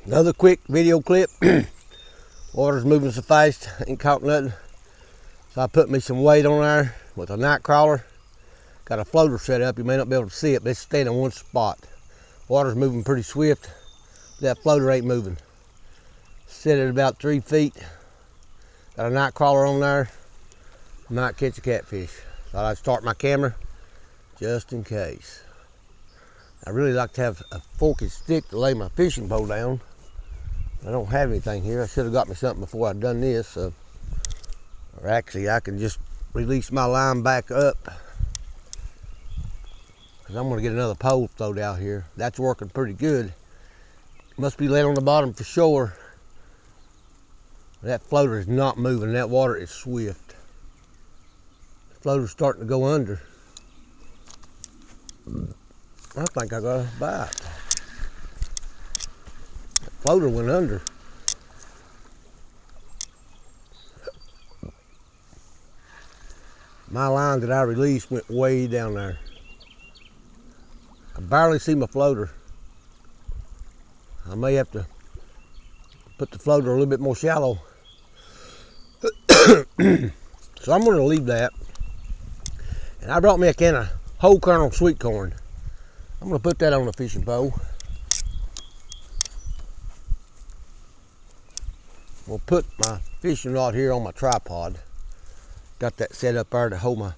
Another quick video clip. Water's moving so fast, ain't caught nothing. So I put me some weight on there with a night crawler. Got a floater set up. You may not be able to see it, but it's staying in one spot. Water's moving pretty swift. That floater ain't moving. Set at about 3 feet. Got a night crawler on there. Might catch a catfish. Thought I'd start my camera just in case. I really like to have a forky stick to lay my fishing pole down. I don't have anything here. I should have got me something before I'd done this. Or actually, I can just release my line back up, because I'm going to get another pole float out here. That's working pretty good. Must be laying on the bottom for sure. That floater is not moving. That water is swift. The floater's starting to go under. I think I got a bite. The floater went under. My line that I released went way down there. I barely see my floater. I may have to put the floater a little bit more shallow. So I'm going to leave that. And I brought me a can of whole kernel sweet corn. I'm going to put that on the fishing pole. We'll put my fishing rod here on my tripod. Got that set up there to hold my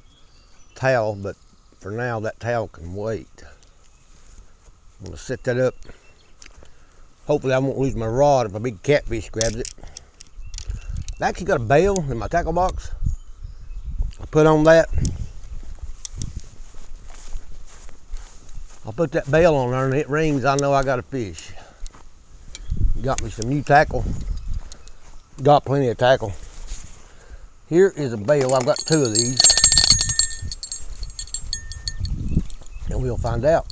towel, but for now that towel can wait. I'm going to set that up. Hopefully I won't lose my rod if a big catfish grabs it. I actually got a bail in my tackle box. I put on that. I'll put that bail on there and it rings, I know I got a fish. Got me some new tackle. Got plenty of tackle. Here is a bail. I've got 2 of these. And we'll find out.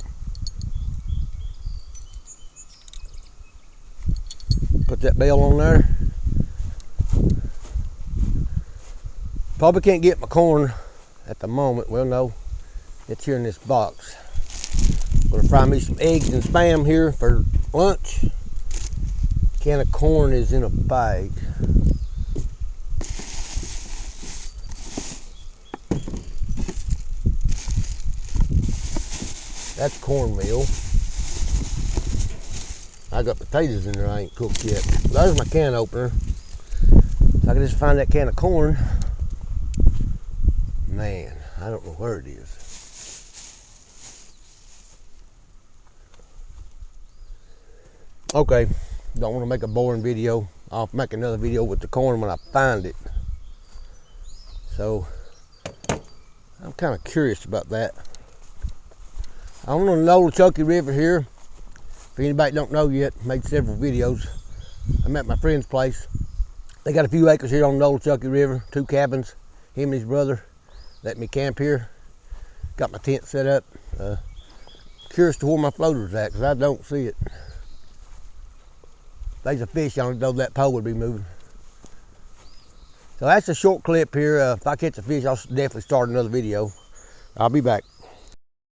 Put that bail on there. Probably can't get my corn at the moment. Well, no, it's here in this box. Gonna fry me some eggs and Spam here for lunch. Can of corn is in a bag. That's cornmeal. I got potatoes in there I ain't cooked yet. There's my can opener. If I can just find that can of corn. Man, I don't know where it is. Okay, don't want to make a boring video. I'll make another video with the corn when I find it. So, I'm kind of curious about that. I'm on the Nolichucky River here. If anybody don't know yet, made several videos. I'm at my friend's place. They got a few acres here on the Nolichucky River, 2 cabins. Him and his brother let me camp here. Got my tent set up. Curious to where my floater's at, because I don't see it. If there's a fish on it, though, that pole would be moving. So that's a short clip here. If I catch a fish, I'll definitely start another video. I'll be back.